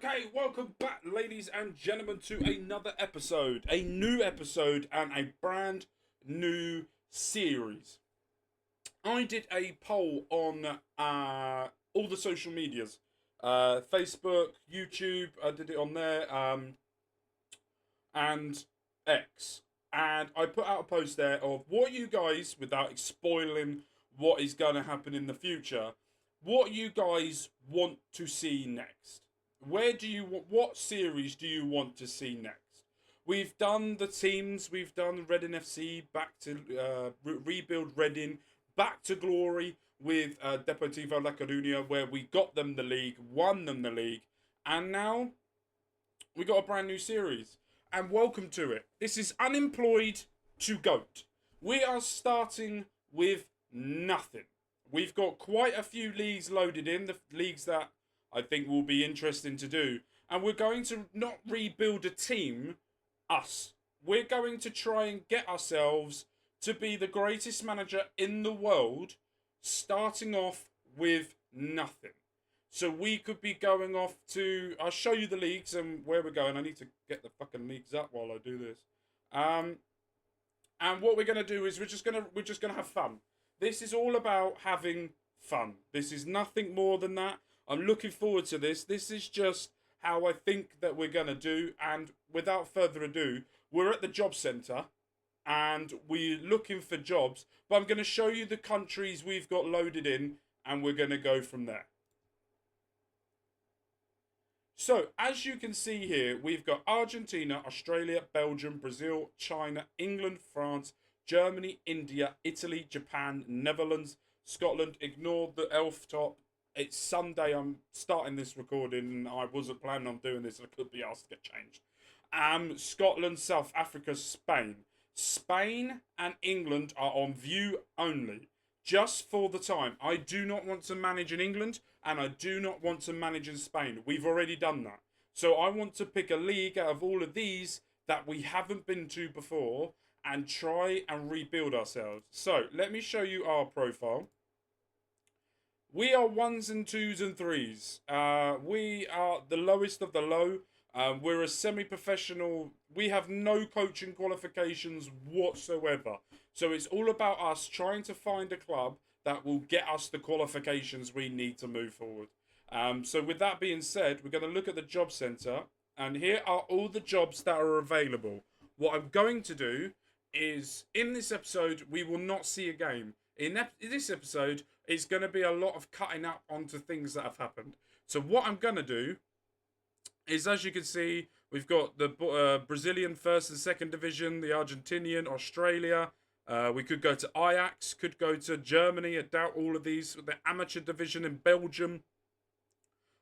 Okay, welcome back, ladies and gentlemen, to another episode. A new episode and a brand new series. I did a poll on all the social medias. Facebook, YouTube, I did it on there, and X. And I put out a post there of what you guys, without spoiling what is going to happen in the future, what you guys want to see next. What series do you want to see next? We've done the teams, we've done rEADINGFC, back to rebuild Reading, back to glory with Deportivo La Coruña, where we got them the league, won them the league, and now we got a brand new series. And welcome to it. This is Unemployed to GOAT. We are starting with nothing. We've got quite a few leagues loaded in, the leagues that I think will be interesting to do. And we're going to not rebuild a team, us. We're going to try and get ourselves to be the greatest manager in the world, starting off with nothing. So we could be going off to... I'll show you the leagues and where we're going. I need to get the fucking leagues up while I do this. And what we're going to do is we're just going to have fun. This is all about having fun. This is nothing more than that. I'm looking forward to this. This is just how I think that we're going to do. And without further ado, we're at the job centre and we're looking for jobs. But I'm going to show you the countries we've got loaded in and we're going to go from there. So, as you can see here, we've got Argentina, Australia, Belgium, Brazil, China, England, France, Germany, India, Italy, Japan, Netherlands, Scotland. Ignore the elf top. It's Sunday, I'm starting this recording, and I wasn't planning on doing this, I could be asked to get changed. Scotland, South Africa, Spain. Spain and England are on view only, just for the time. I do not want to manage in England, and I do not want to manage in Spain. We've already done that. So I want to pick a league out of all of these that we haven't been to before, and try and rebuild ourselves. So, let me show you our profile. We are 1s and 2s and 3s. We are the lowest of the low. We're a semi-professional. We have no coaching qualifications whatsoever. So it's all about us trying to find a club that will get us the qualifications we need to move forward. So with that being said, we're going to look at the job centre. And here are all the jobs that are available. What I'm going to do is, in this episode, we will not see a game. In this episode, it's going to be a lot of cutting up onto things that have happened. So what I'm going to do is, as you can see, we've got the Brazilian first and second division, the Argentinian, Australia. We could go to Ajax, could go to Germany. I doubt all of these. The amateur division in Belgium.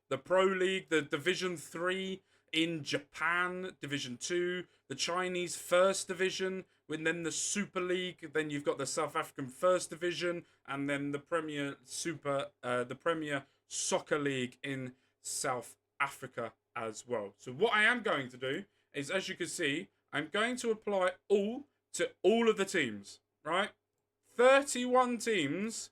The Pro League, the Division 3 in Japan, Division 2. The Chinese First Division, and then the Super League. Then you've got the South African First Division, and then the Premier Soccer League in South Africa as well. So what I am going to do is, as you can see, I'm going to apply all to all of the teams, right? 31 teams.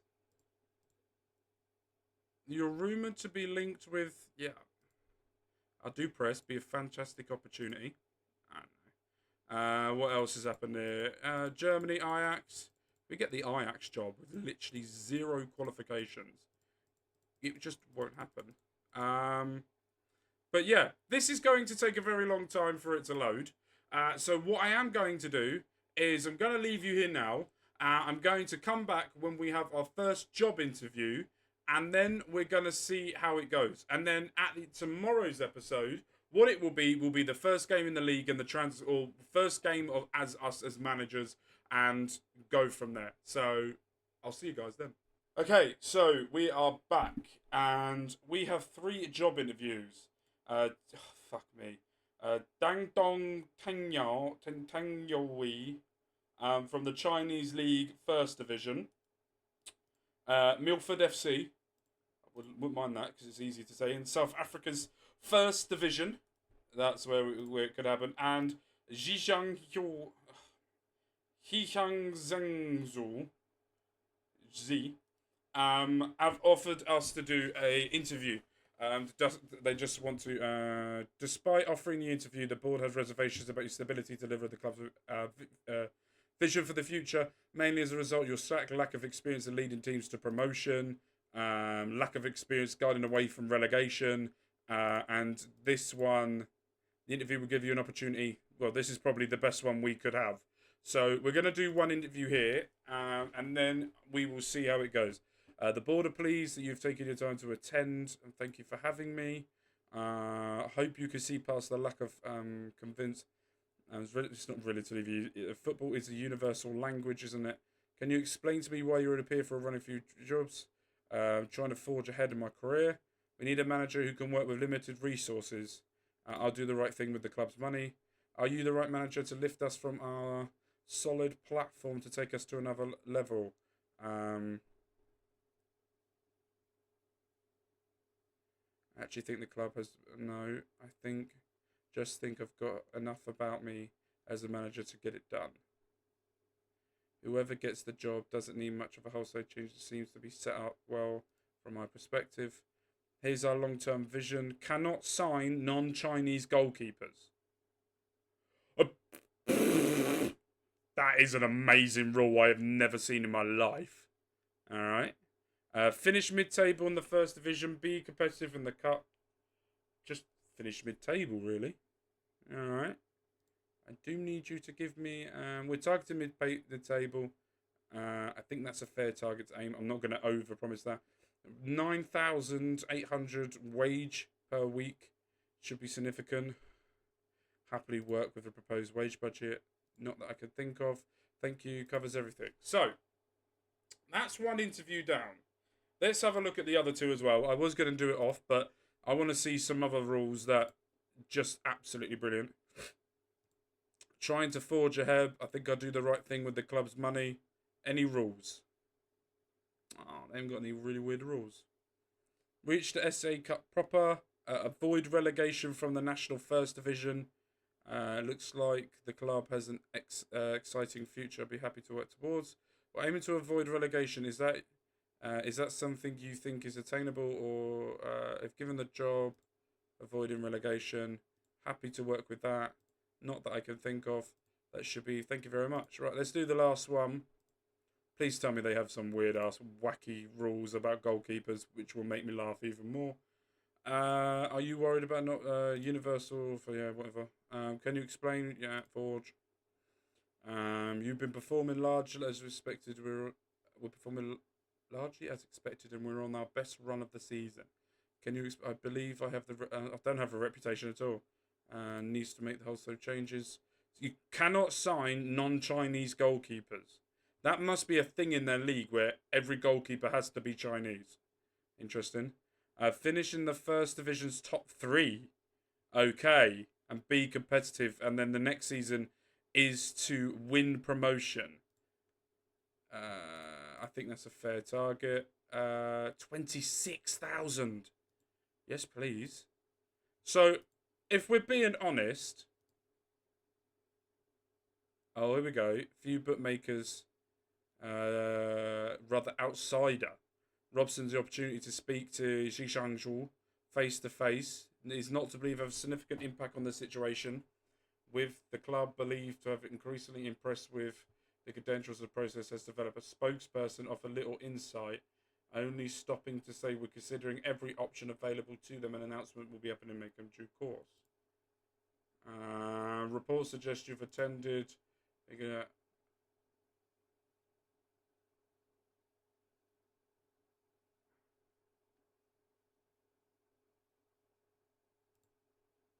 You're rumoured to be linked with, yeah. I do press, be a fantastic opportunity. I don't know. What else has happened there? Germany, Ajax. We get the Ajax job with literally 0 qualifications. It just won't happen. But yeah, this is going to take a very long time for it to load. So what I am going to do is I'm going to leave you here now. I'm going to come back when we have our first job interview. And then we're going to see how it goes. And then at tomorrow's episode, what it will be the first game in the league and the first game of as us as managers, and go from there. So I'll see you guys then. Okay, so we are back and we have 3 job interviews. Fuck me. Dang Dong Tangyao from the Chinese League First Division. Milford FC. Wouldn't mind that because it's easy to say. In South Africa's First Division, that's where it could happen. And Zhangzhou have offered us to do a interview. They just want to. Despite offering the interview, the board has reservations about your stability to deliver the club's vision for the future, mainly as a result of your lack of experience in leading teams to promotion, lack of experience guiding away from relegation, and this one, the interview will give you an opportunity. Well, this is probably the best one we could have. So we're going to do one interview here, and then we will see how it goes. The board are pleased that you've taken your time to attend, and thank you for having me. I hope you can see past the lack of convince. It's not relatively. Football is a universal language, isn't it? Can you explain to me why you would appear for running a few jobs? Trying to forge ahead in my career. We need a manager who can work with limited resources. I'll do the right thing with the club's money. Are you the right manager to lift us from our solid platform to take us to another level? I actually think the club has no. Just think I've got enough about me as a manager to get it done. Whoever gets the job doesn't need much of a wholesale change. It seems to be set up well from my perspective. Here's our long-term vision. Cannot sign non-Chinese goalkeepers. That is an amazing rule I have never seen in my life. All right. Finish mid-table in the first division. Be competitive in the cup. Just finish mid-table, really. All right. I do need you to give me. We're targeting mid-table. I think that's a fair target to aim. I'm not going to over-promise that. 9,800 wage per week should be significant. Happily work with the proposed wage budget. Not that I could think of. Thank you. Covers everything. So, that's one interview down. Let's have a look at the other two as well. I was going to do it off, but I want to see some other rules that just absolutely brilliant. Trying to forge ahead. I think I'll do the right thing with the club's money. Any rules? Oh, they haven't got any really weird rules. Reach the SA Cup proper. Avoid relegation from the National First Division. Looks like the club has an exciting future. I'd be happy to work towards. We're aiming to avoid relegation. Is that something you think is attainable, or if given the job, avoiding relegation? Happy to work with that. Not that I can think of. That should be. Thank you very much. Right, let's do the last one. Please tell me they have some weird ass wacky rules about goalkeepers, which will make me laugh even more. Are you worried about not universal for whatever? Can you explain? Yeah, Forge. You've been performing largely as expected. We're performing largely as expected, and we're on our best run of the season. Can you? I believe I have I don't have a reputation at all. Needs to make the wholesale changes. You cannot sign non-Chinese goalkeepers. That must be a thing in their league where every goalkeeper has to be Chinese. Interesting. Finish in the first division's top 3. Okay. And be competitive. And then the next season is to win promotion. I think that's a fair target. 26,000. Yes, please. So, if we're being honest... Oh, here we go. Few bookmakers... rather outsider. Robson's the opportunity to speak to Xi Shangzhu face to face is not to believe have a significant impact on the situation, with the club believed to have increasingly impressed with the credentials of the process, has developed a spokesperson offer little insight, only stopping to say we're considering every option available to them. An announcement will be happening in due course. Reports suggest you've attended.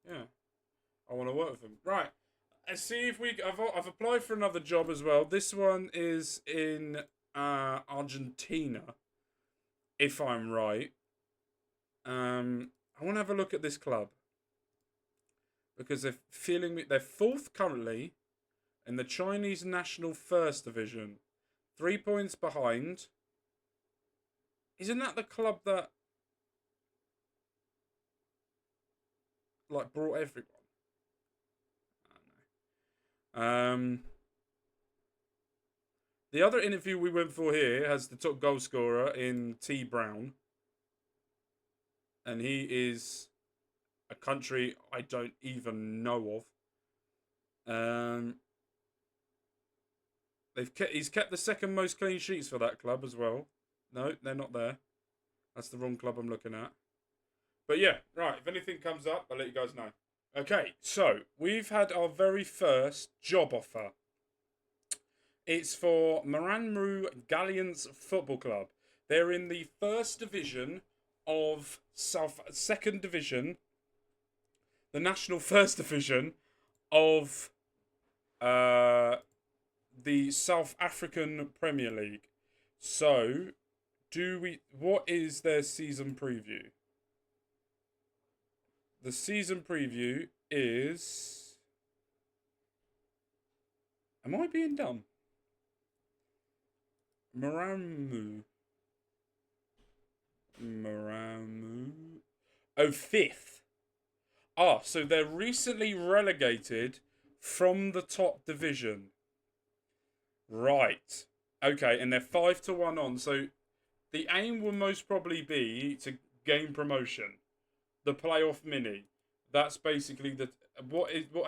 Yeah, I want to work with them. Right. Let's see if I've applied for another job as well. This one is in Argentina, if I'm right. I want to have a look at this club because they're they're 4th currently in the Chinese National First Division, 3 points behind. Isn't that the club that brought everyone? The other interview we went for here has the top goal scorer in T Brown. and he is a country I don't even know of. He's kept the second most clean sheets for that club as well. No, they're not there. That's the wrong club I'm looking at. But yeah, right. If anything comes up, I'll let you guys know. Okay, so we've had our very first job offer. It's for Maranmu Galleons Football Club. They're in the first division of second division, the national first division of the South African Premier League. So, what is their season preview? The season preview is... Am I being dumb? Maramu. Oh, fifth. Ah, so they're recently relegated from the top division. Right. Okay, and they're 5-1 on. So the aim will most probably be to gain promotion. The playoff mini. That's basically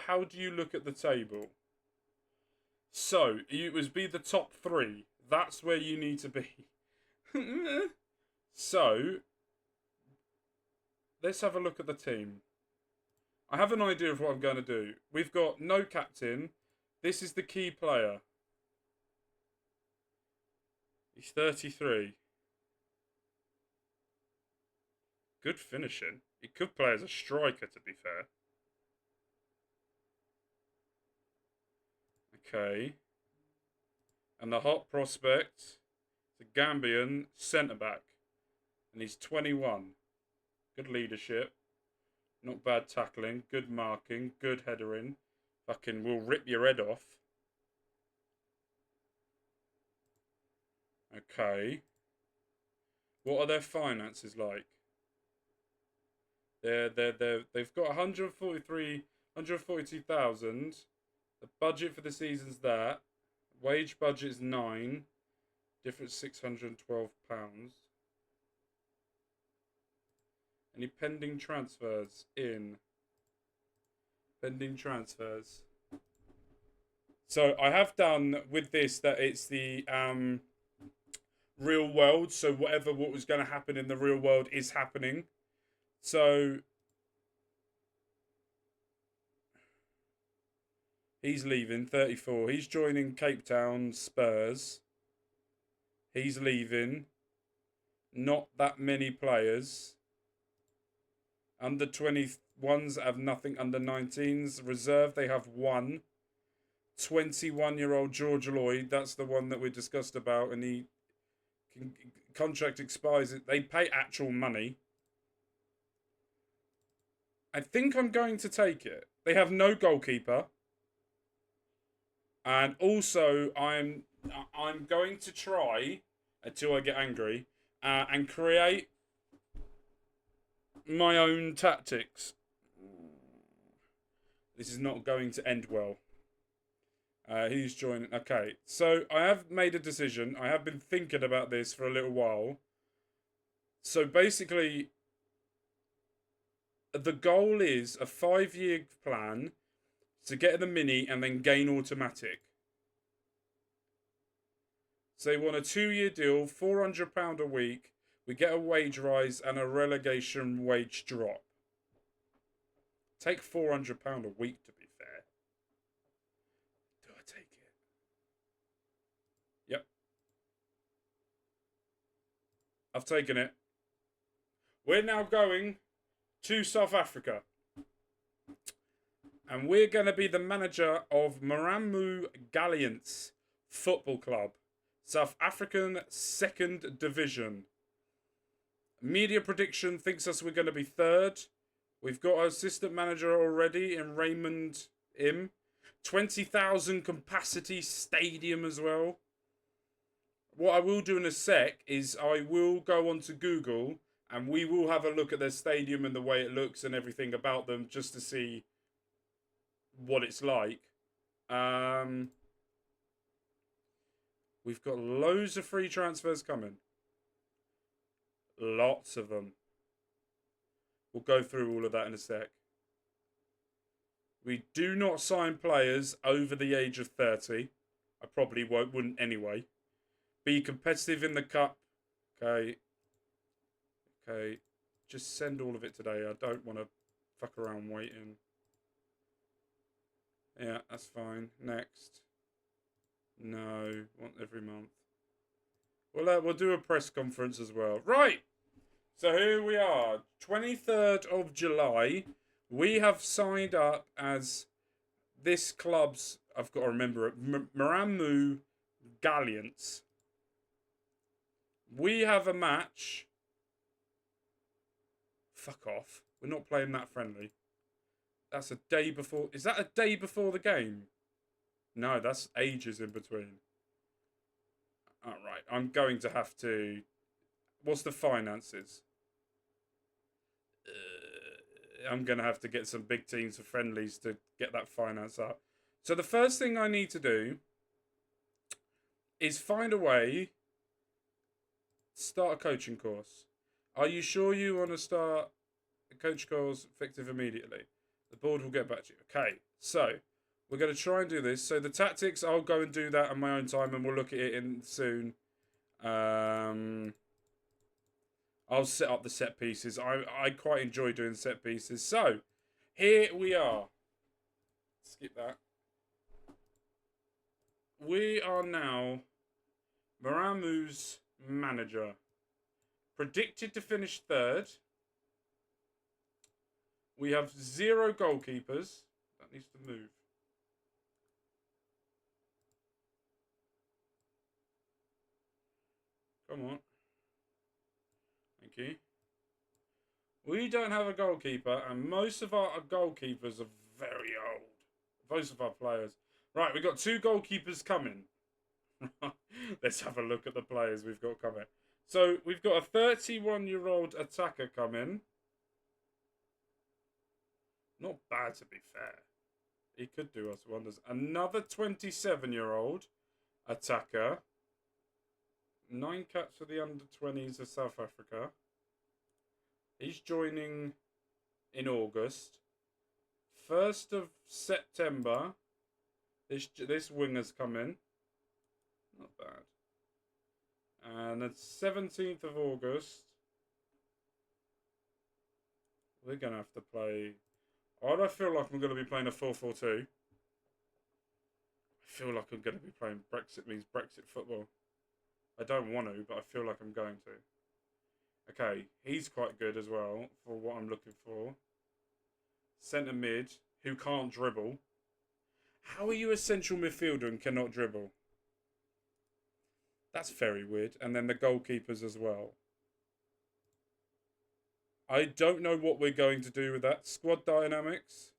how do you look at the table? So, it would be the top 3. That's where you need to be. So, let's have a look at the team. I have an idea of what I'm going to do. We've got no captain. This is the key player. He's 33. Good finishing. He could play as a striker, to be fair. Okay. And the hot prospect, the Gambian centre-back. And he's 21. Good leadership. Not bad tackling. Good marking. Good headering. Fucking will rip your head off. Okay. What are their finances like? They've got 142,000. The budget for the season's that. Wage budget is 9. Difference £612. Any pending transfers in? Pending transfers. So I have done with this that it's the real world. So what was going to happen in the real world is happening. So he's leaving, 34. He's joining Cape Town Spurs. He's leaving. Not that many players. Under 21s have nothing. Under 19s. Reserve, they have 1. 21-year-old George Lloyd. That's the one that we discussed about. And he contract expires. They pay actual money. I think I'm going to take it. They have no goalkeeper. And also, I'm going to try, until I get angry, and create my own tactics. This is not going to end well. He's joining. Okay, so I have made a decision. I have been thinking about this for a little while. So basically, the goal is a 5-year plan to get the mini and then gain automatic. So they want a 2-year deal, £400 a week. We get a wage rise and a relegation wage drop. Take £400 a week, to be fair. Do I take it? Yep. I've taken it. We're now going to South Africa. And we're going to be the manager of Maranmu Galleons Football Club. South African 2nd Division. Media prediction thinks us we're going to be 3rd. We've got our assistant manager already in Raymond Im. 20,000 capacity stadium as well. What I will do in a sec is I will go onto Google and we will have a look at their stadium and the way it looks and everything about them just to see what it's like. We've got loads of free transfers coming. Lots of them. We'll go through all of that in a sec. We do not sign players over the age of 30. I probably wouldn't anyway. Be competitive in the cup. Okay. Okay. Just send all of it today. I don't want to fuck around waiting. Yeah, that's fine. Next. No, want every month. Well, we'll do a press conference as well. Right. So here we are. 23rd of July. We have signed up as this club's, I've got to remember it, Maramu Galliants. We have a match. Fuck off. We're not playing that friendly. That's a day before. Is that a day before the game? No, that's ages in between. Alright, I'm going to have to... What's the finances? I'm going to have to get some big teams for friendlies to get that finance up. So the first thing I need to do is find a way to start a coaching course. Are you sure you want to start a coach course effective immediately? The board will get back to you. Okay, so we're going to try and do this. So the tactics, I'll go and do that on my own time and we'll look at it in soon. I'll set up the set pieces. I quite enjoy doing set pieces. So, here we are. Skip that. We are now Maramu's manager. Predicted to finish third. We have 0 goalkeepers. That needs to move. Come on. Thank you. We don't have a goalkeeper, and most of our goalkeepers are very old. Most of our players. Right, we've got 2 goalkeepers coming. Let's have a look at the players we've got coming. So, we've got a 31-year-old attacker coming. Not bad, to be fair. He could do us wonders. Another 27-year-old attacker. 9 caps for the under-20s of South Africa. He's joining in August. 1st of September, this winger's coming. Not bad. And the 17th of August, we're going to have to play... I don't feel like I'm going to be playing a 4-4-2. I feel like I'm going to be playing Brexit means Brexit football. I don't want to, but I feel like I'm going to. Okay, he's quite good as well for what I'm looking for. Centre mid, who can't dribble. How are you a central midfielder and cannot dribble? That's very weird. And then the goalkeepers as well. I don't know what we're going to do with that. Squad dynamics.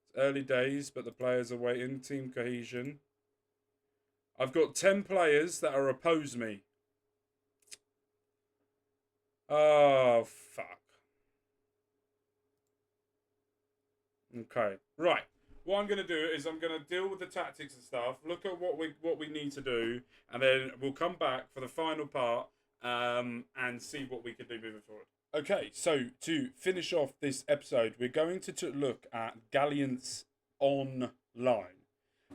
It's early days, but the players are waiting. Team cohesion. I've got 10 players that are oppose me. Oh, fuck. Okay, right. What I'm going to do is I'm going to deal with the tactics and stuff, look at what we need to do, and then we'll come back for the final part and see what we can do moving forward. Okay, so to finish off this episode, we're going to look at Galliants Online.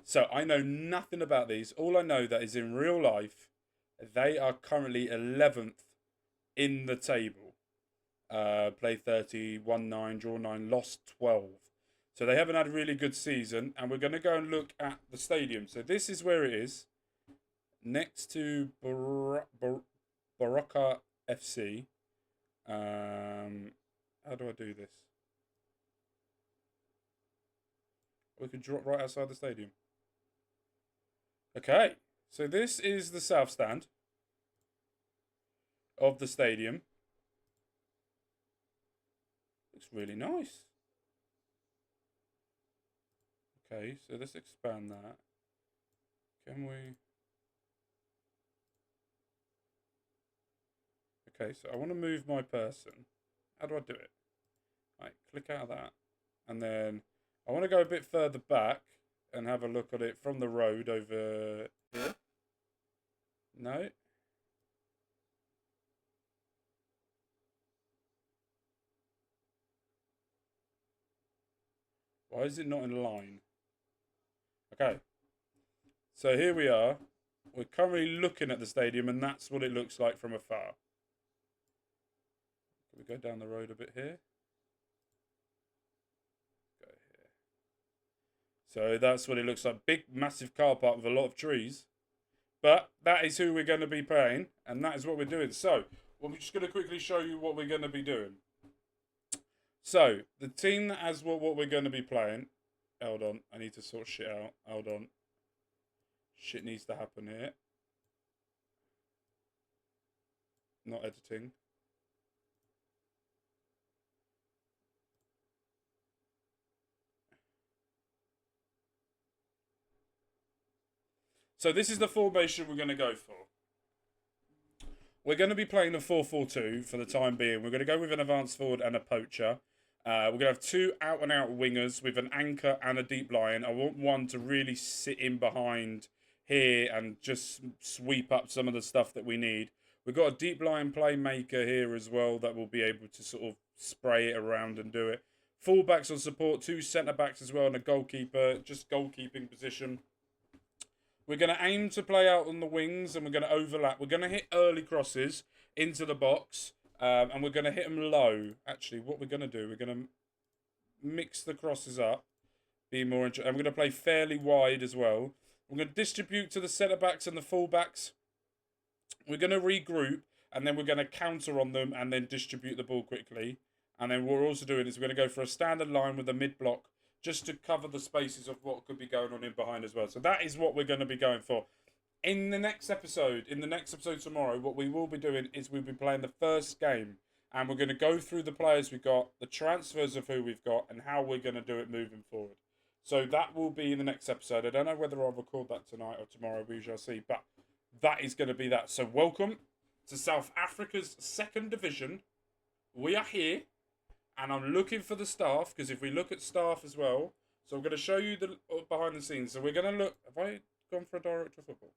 So I know nothing about these. All I know that is in real life, they are currently 11th in the table. Play 30, won 9, draw 9, lost 12. So they haven't had a really good season. And we're going to go and look at the stadium. So this is where it is. Next to Baraka FC. How do I do this? We can drop right outside the stadium. Okay. So this is the south stand of the stadium. Looks really nice. Okay, so let's expand that. Can we... Okay, so I want to move my person. How do I do it? Right, click out of that. And then I want to go a bit further back and have a look at it from the road over here. No. Why is it not in line? Okay. So here we are. We're currently looking at the stadium, and that's what it looks like from afar. Can we go down the road a bit here? Go here. So that's what it looks like. Big, massive car park with a lot of trees. But that is who we're going to be playing, and that is what we're doing. So, we're just going to quickly show you what we're going to be doing. So, the team that has what we're going to be playing... Hold on, I need to sort shit out. Hold on. Shit needs to happen here. Not editing. So this is the formation we're going to go for. We're going to be playing a 4-4-2 for the time being. We're going to go with an advanced forward and a poacher. We're going to have two out-and-out wingers with an anchor and a deep line. I want one to really sit in behind here and just sweep up some of the stuff that we need. We've got a deep line playmaker here as well that will be able to sort of spray it around and do it. Fullbacks on support, two centre-backs as well, and a goalkeeper, just goalkeeping position. We're going to aim to play out on the wings, and we're going to overlap. We're going to hit early crosses into the box, and we're going to hit them low. Actually, what we're going to do, we're going to mix the crosses up, be more interesting. And we're going to play fairly wide as well. We're going to distribute to the centre-backs and the full-backs. We're going to regroup, and then we're going to counter on them and then distribute the ball quickly. And then what we're also doing is we're going to go for a standard line with a mid-block just to cover the spaces of what could be going on in behind as well. So that is what we're going to be going for. In the next episode tomorrow, what we will be doing is we'll be playing the first game. And we're going to go through the players we've got, the transfers of who we've got, and how we're going to do it moving forward. So that will be in the next episode. I don't know whether I'll record that tonight or tomorrow, we shall see. But that is going to be that. So welcome to South Africa's second division. We are here. And I'm looking for the staff, because if we look at staff as well, so I'm going to show you the behind the scenes. So we're going to look, have I gone for a director of football?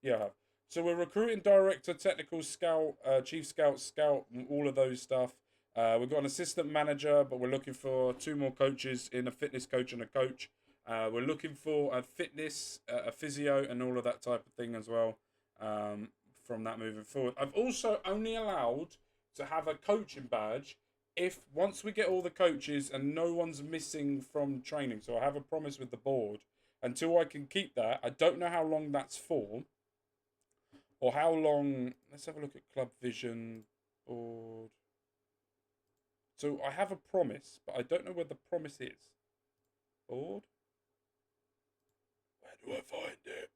Yeah, I have. So we're recruiting director, technical scout, chief scout, all of those stuff. We've got an assistant manager, but we're looking for two more coaches in a fitness coach and a coach. We're looking for a fitness, a physio, and all of that type of thing as well from that moving forward. I've also only allowed to have a coaching badge if once we get all the coaches and no one's missing from training. So I have a promise with the board. Until I can keep that, I don't know how long that's for. Or how long... Let's have a look at Club Vision board. So I have a promise, but I don't know where the promise is. Board? Where do I find it?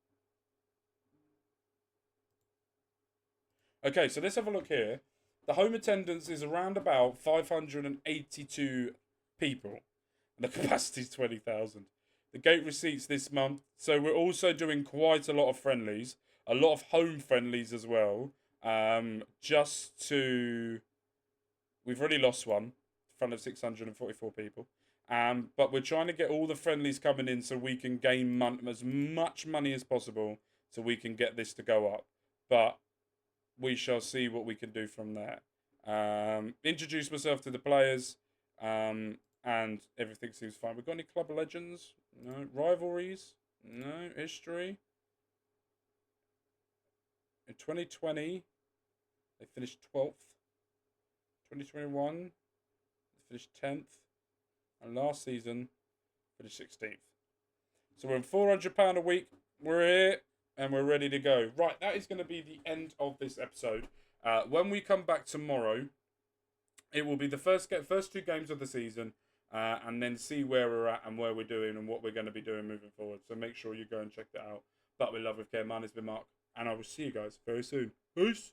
Okay, so let's have a look here. The home attendance is around about 582 people. And the capacity is 20,000. The gate receipts this month. So we're also doing quite a lot of friendlies. A lot of home friendlies as well. Just to... We've already lost one. In front of 644 people. But we're trying to get all the friendlies coming in so we can gain as much money as possible. So we can get this to go up. But... we shall see what we can do from there. Introduce myself to the players, and everything seems fine. We've got any club legends? No. Rivalries? No. History? In 2020, they finished 12th. 2021, they finished 10th. And last season, finished 16th. So we're on £400 a week. We're here. And we're ready to go. Right, that is going to be the end of this episode. When we come back tomorrow, it will be the first two games of the season, and then see where we're at and where we're doing and what we're going to be doing moving forward. So make sure you go and check that out. But with love with care, mine has been Mark, and I will see you guys very soon. Peace.